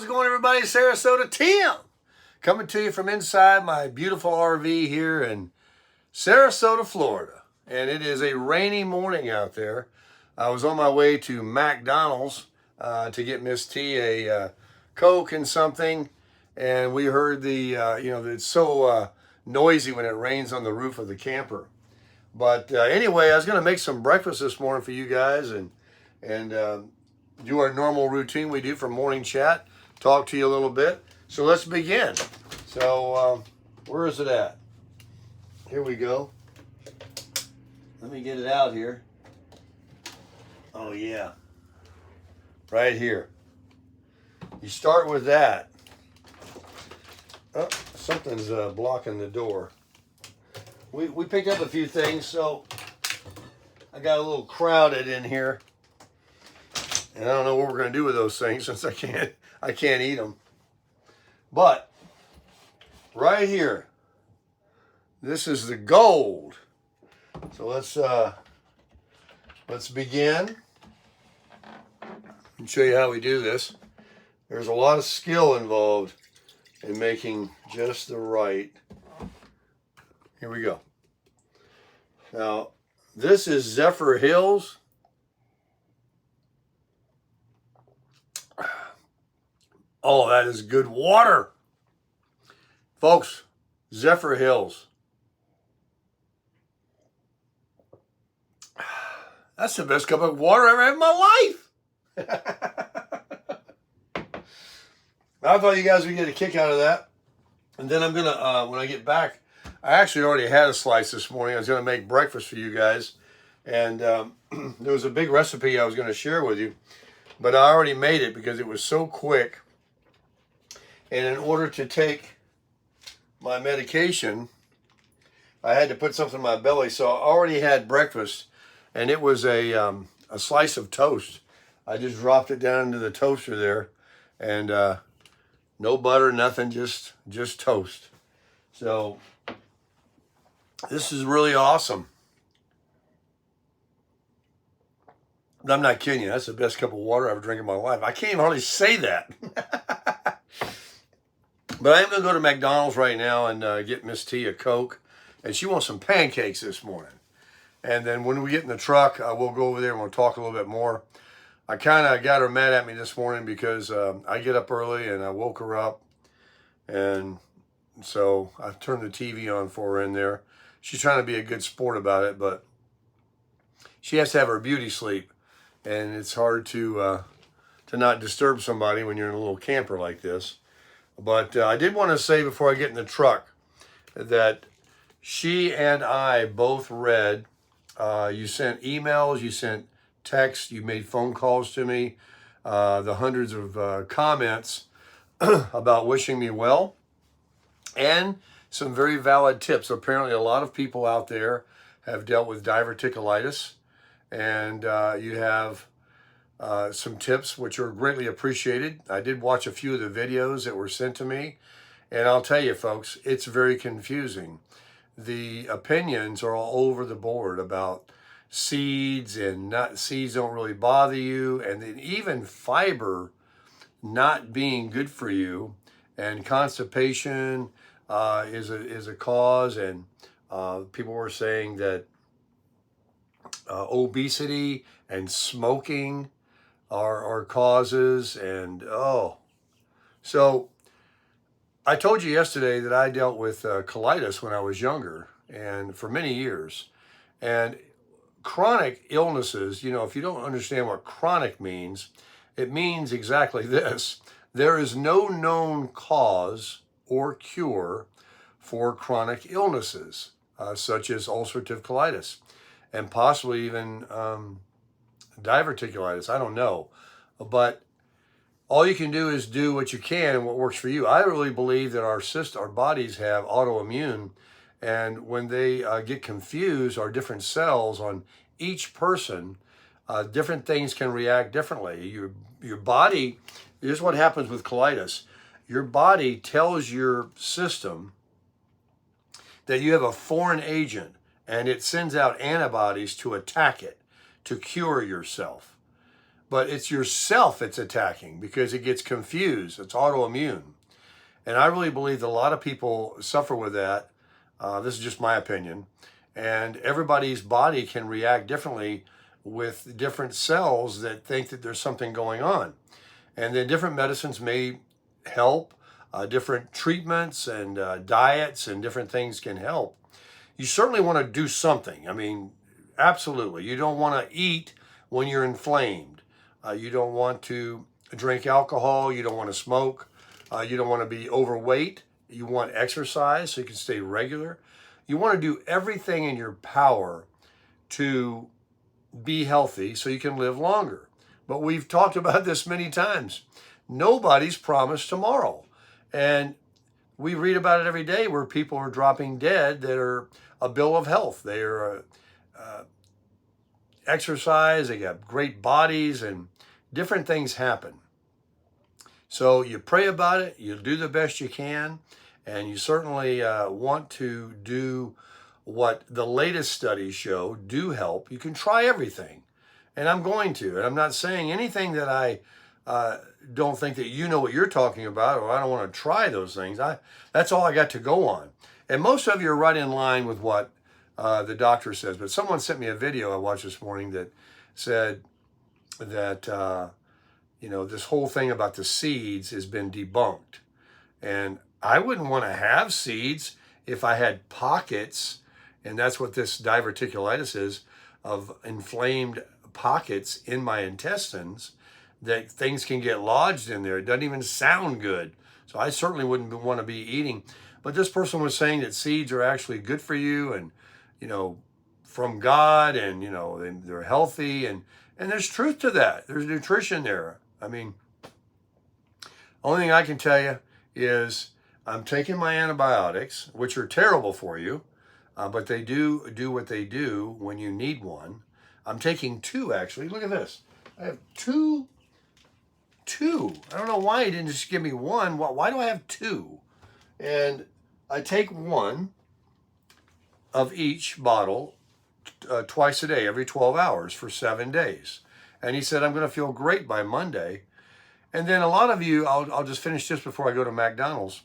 How's it going, everybody? Sarasota Tim coming to you from inside my beautiful RV here in Sarasota, Florida. And it is a rainy morning out there. I was on my way to McDonald's to get Miss T a Coke and something. And we heard it's so noisy when it rains on the roof of the camper. But anyway, I was going to make some breakfast this morning for you guys and do our normal routine we do for morning chat, talk to you a little bit. So let's begin. So where is it at? Here we go. Let me get it out here. Oh yeah, right here. You start with that. Oh, something's blocking the door. We picked up a few things, so I got a little crowded in here. And I don't know what we're going to do with those things since I can't eat them. But right here, this is the gold. So let's begin and show you how we do this. There's a lot of skill involved in making just the right. Here we go. Now, this is Zephyr Hills. Oh, that is good water. Folks, Zephyr Hills. That's the best cup of water I ever had in my life. I thought you guys would get a kick out of that. And then I'm going to, when I get back, I actually already had a slice this morning. I was going to make breakfast for you guys. And there was a big recipe I was going to share with you. But I already made it because it was so quick. And in order to take my medication, I had to put something in my belly. So I already had breakfast, and it was a slice of toast. I just dropped it down into the toaster there, and no butter, nothing, just toast. So this is really awesome. But I'm not kidding you. That's the best cup of water I've ever drank in my life. I can't even hardly say that. But I am going to go to McDonald's right now and get Miss T a Coke. And she wants some pancakes this morning. And then when we get in the truck, we'll go over there and we'll talk a little bit more. I kind of got her mad at me this morning because I get up early and I woke her up. And so I turned the TV on for her in there. She's trying to be a good sport about it, but she has to have her beauty sleep. And it's hard to not disturb somebody when you're in a little camper like this. But I did want to say before I get in the truck that she and I both read, you sent emails, you sent texts, you made phone calls to me, the hundreds of comments about wishing me well, and some very valid tips. Apparently a lot of people out there have dealt with diverticulitis, and you have some tips which are greatly appreciated. I did watch a few of the videos that were sent to me, and I'll tell you folks, it's very confusing. The opinions are all over the board about seeds and seeds don't really bother you, and then even fiber not being good for you, and constipation is a cause, and people were saying that obesity and smoking are causes, and so I told you yesterday that I dealt with colitis when I was younger and for many years. And chronic illnesses, if you don't understand what chronic means, it means exactly this. There is no known cause or cure for chronic illnesses, such as ulcerative colitis and possibly even diverticulitis. I don't know, but all you can do is do what you can and what works for you. I really believe that our bodies have autoimmune, and when they get confused, our different cells on each person, different things can react differently. Your body, here's what happens with colitis. Your body tells your system that you have a foreign agent, and it sends out antibodies to attack it, to cure yourself. but it's yourself it's attacking because it gets confused. It's autoimmune. And I really believe that a lot of people suffer with that. This is just my opinion. And everybody's body can react differently with different cells that think that there's something going on. And then different medicines may help, different treatments and diets and different things can help. You certainly want to do something. I mean, absolutely. You don't want to eat when you're inflamed. You don't want to drink alcohol. You don't want to smoke. You don't want to be overweight. You want exercise so you can stay regular. You want to do everything in your power to be healthy so you can live longer. But we've talked about this many times. Nobody's promised tomorrow. And we read about it every day where people are dropping dead that are a bill of health. They are exercise, they got great bodies, and different things happen. So you pray about it, you do the best you can, and you certainly want to do what the latest studies show do help. You can try everything, and I'm going to. And I'm not saying anything that I don't think that you know what you're talking about, or I don't want to try those things. That's all I got to go on. And most of you are right in line with what the doctor says. But someone sent me a video I watched this morning that said that this whole thing about the seeds has been debunked. And I wouldn't want to have seeds if I had pockets, and that's what this diverticulitis is, of inflamed pockets in my intestines that things can get lodged in there. It doesn't even sound good. So I certainly wouldn't want to be eating. But this person was saying that seeds are actually good for you and, from God, and, they're healthy. And there's truth to that. There's nutrition there. I mean, only thing I can tell you is I'm taking my antibiotics, which are terrible for you, but they do what they do when you need one. I'm taking 2, actually. Look at this. I have two. I don't know why he didn't just give me 1. Why do I have 2? And I take 1 of each bottle twice a day, every 12 hours for 7 days. And he said, I'm going to feel great by Monday. And then a lot of you, I'll just finish this before I go to McDonald's,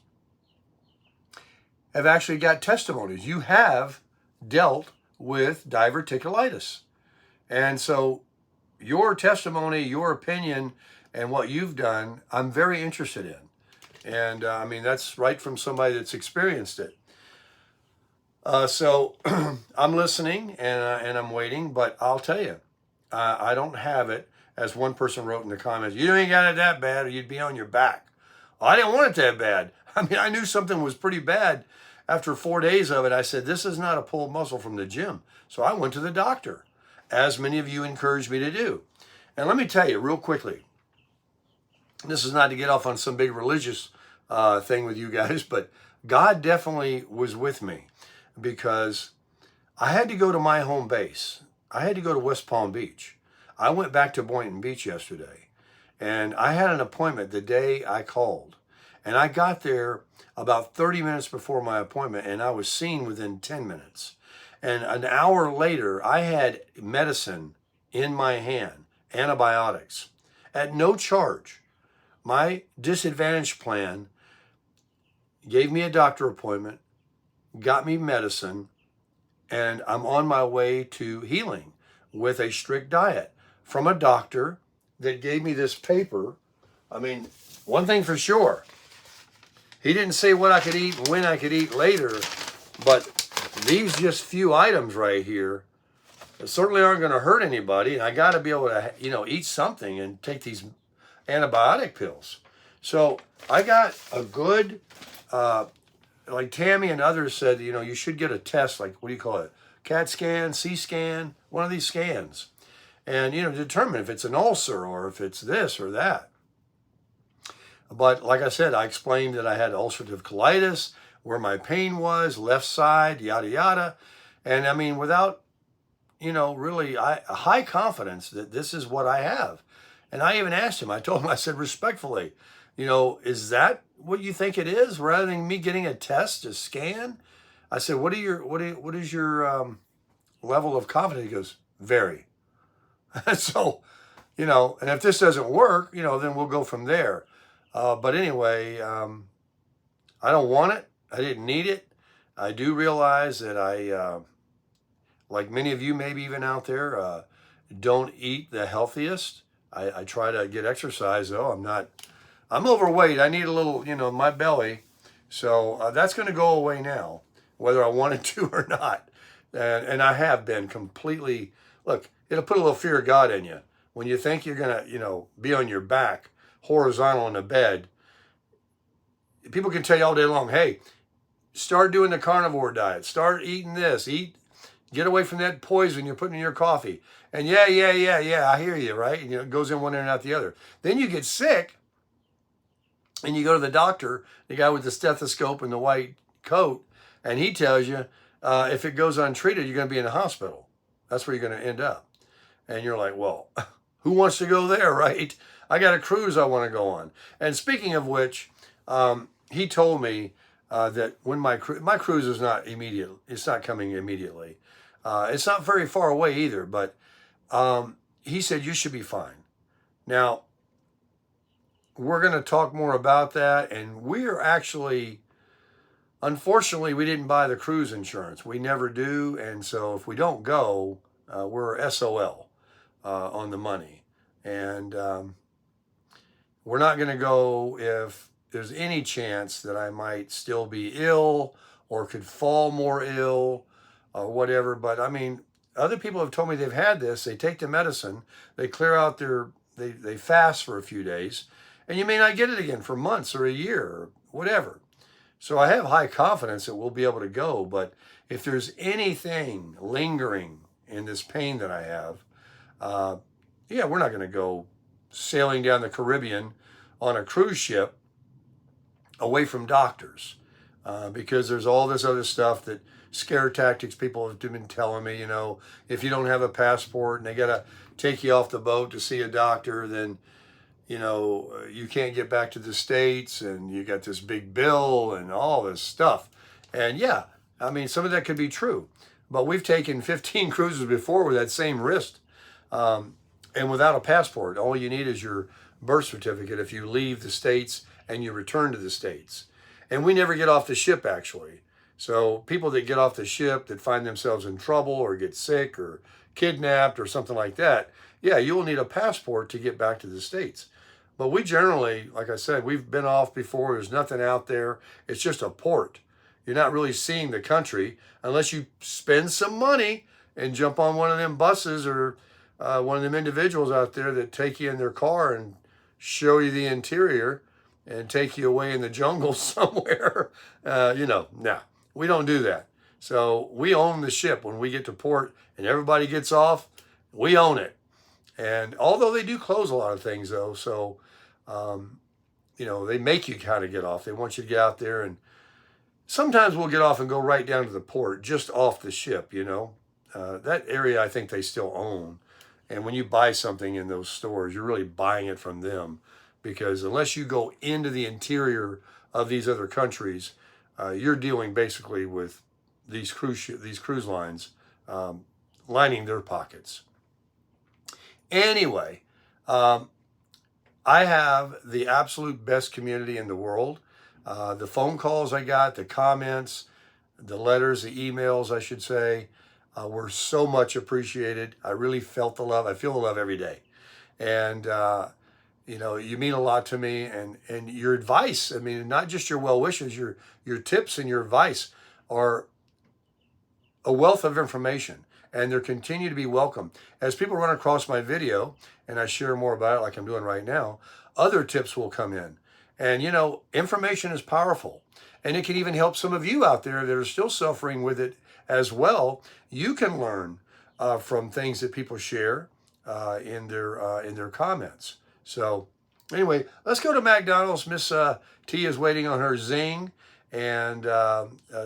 have actually got testimonies. You have dealt with diverticulitis. And so your testimony, your opinion, and what you've done, I'm very interested in. And that's right from somebody that's experienced it. So I'm listening and I'm waiting, but I'll tell you, I don't have it. As one person wrote in the comments, you ain't got it that bad or you'd be on your back. Well, I didn't want it that bad. I knew something was pretty bad. After 4 days of it, I said, this is not a pulled muscle from the gym. So I went to the doctor, as many of you encouraged me to do. And let me tell you real quickly, this is not to get off on some big religious thing with you guys, but God definitely was with me because I had to go to my home base. I had to go to West Palm Beach. I went back to Boynton Beach yesterday, and I had an appointment the day I called. And I got there about 30 minutes before my appointment, and I was seen within 10 minutes. And an hour later, I had medicine in my hand, antibiotics, at no charge. My disadvantage plan gave me a doctor appointment, got me medicine, and I'm on my way to healing with a strict diet from a doctor that gave me this paper. One thing for sure, he didn't say what I could eat and when I could eat later, but these just few items right here certainly aren't going to hurt anybody. And I got to be able to, eat something and take these antibiotic pills. So I got a good, like Tammy and others said, you should get a test, like, what do you call it? CAT scan, C scan, one of these scans. And, determine if it's an ulcer or if it's this or that. But like I said, I explained that I had ulcerative colitis, where my pain was, left side, yada, yada. And without, really a high confidence that this is what I have. And I even asked him, I told him, I said, respectfully, is that what you think it is, rather than me getting a test, a scan? I said, what is your level of confidence? He goes, very. So you know, and if this doesn't work, you know, then we'll go from there. But anyway, I don't want it. I didn't need it. I do realize that like many of you maybe even out there, don't eat the healthiest. I try to get exercise though. I'm overweight. I need a little, you know, my belly. So that's going to go away now, whether I wanted to or not. And I have been completely, look, it'll put a little fear of God in you. When you think you're going to, you know, be on your back, horizontal in a bed, people can tell you all day long, hey, start doing the carnivore diet. Start eating this. Get away from that poison you're putting in your coffee. And yeah, I hear you, right? And, you know, it goes in one ear and out the other. Then you get sick and you go to the doctor, the guy with the stethoscope and the white coat, and he tells you if it goes untreated, you're going to be in the hospital. That's where you're going to end up. And you're like, well, who wants to go there, right? I got a cruise I want to go on. And speaking of which, he told me that when my cruise is not immediate, it's not coming immediately. It's not very far away either, but he said you should be fine. Now, we're going to talk more about that, and we're actually, unfortunately, we didn't buy the cruise insurance. We never do, and so if we don't go, we're SOL on the money. And we're not going to go if there's any chance that I might still be ill or could fall more ill or whatever. But I mean, other people have told me they've had this. They take the medicine, they clear out they fast for a few days, and you may not get it again for months or a year or whatever. So I have high confidence that we'll be able to go. But if there's anything lingering in this pain that I have, yeah, we're not going to go sailing down the Caribbean on a cruise ship away from doctors, because there's all this other stuff that scare tactics people have been telling me, you know, if you don't have a passport and they got to take you off the boat to see a doctor, then, you know, you can't get back to the States and you got this big bill and all this stuff. And yeah, I mean, some of that could be true, but we've taken 15 cruises before with that same risk. And without a passport, all you need is your birth certificate if you leave the States and you return to the States. And we never get off the ship, actually. So people that get off the ship that find themselves in trouble or get sick or kidnapped or something like that, yeah, you will need a passport to get back to the States. But we generally, like I said, we've been off before. There's nothing out there. It's just a port. You're not really seeing the country unless you spend some money and jump on one of them buses or one of them individuals out there that take you in their car and show you the interior and take you away in the jungle somewhere. You know, no, we don't do that. So we own the ship when we get to port and everybody gets off, we own it. And although they do close a lot of things though, so, you know, they make you kind of get off. They want you to get out there, and sometimes we'll get off and go right down to the port, just off the ship, you know. That area I think they still own. And when you buy something in those stores, you're really buying it from them, because unless you go into the interior of these other countries, you're dealing basically with these cruise lines lining their pockets. Anyway, I have the absolute best community in the world. The phone calls I got, the comments, the letters, the emails, I should say, were so much appreciated. I really felt the love. I feel the love every day. And, you know, you mean a lot to me, and your advice, I mean, not just your well wishes, your tips and your advice are a wealth of information, and they continue to be welcome. As people run across my video and I share more about it like I'm doing right now, other tips will come in. And, you know, information is powerful, and it can even help some of you out there that are still suffering with it as well. You can learn from things that people share in their comments. So anyway, let's go to McDonald's. Miss T is waiting on her zing and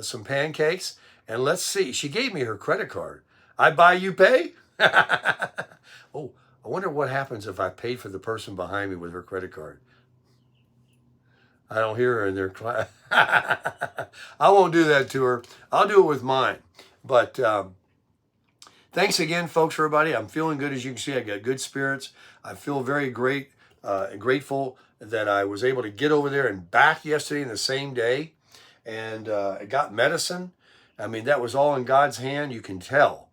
some pancakes. And let's see. She gave me her credit card. I buy, you pay? Oh, I wonder what happens if I paid for the person behind me with her credit card. I don't hear her in their class. I won't do that to her. I'll do it with mine. But Thanks again, folks, everybody. I'm feeling good. As you can see, I got good spirits. I feel very great and grateful that I was able to get over there and back yesterday in the same day. And I got medicine. I mean, that was all in God's hand, you can tell.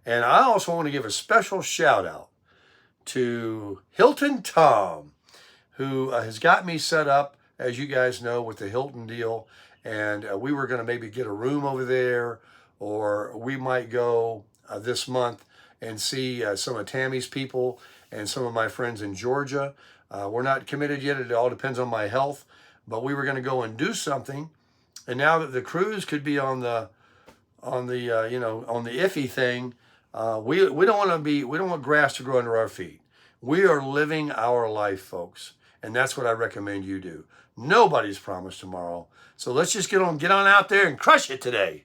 And I also want to give a special shout out to Hilton Tom, who has got me set up, as you guys know, with the Hilton deal. And we were going to maybe get a room over there, or we might go this month and see some of Tammy's people and some of my friends in Georgia. We're not committed yet. It all depends on my health. But we were going to go and do something. And now that the cruise could be on the iffy thing, we don't want grass to grow under our feet. We are living our life, folks, and that's what I recommend you do. Nobody's promised tomorrow, so let's just get on out there and crush it today.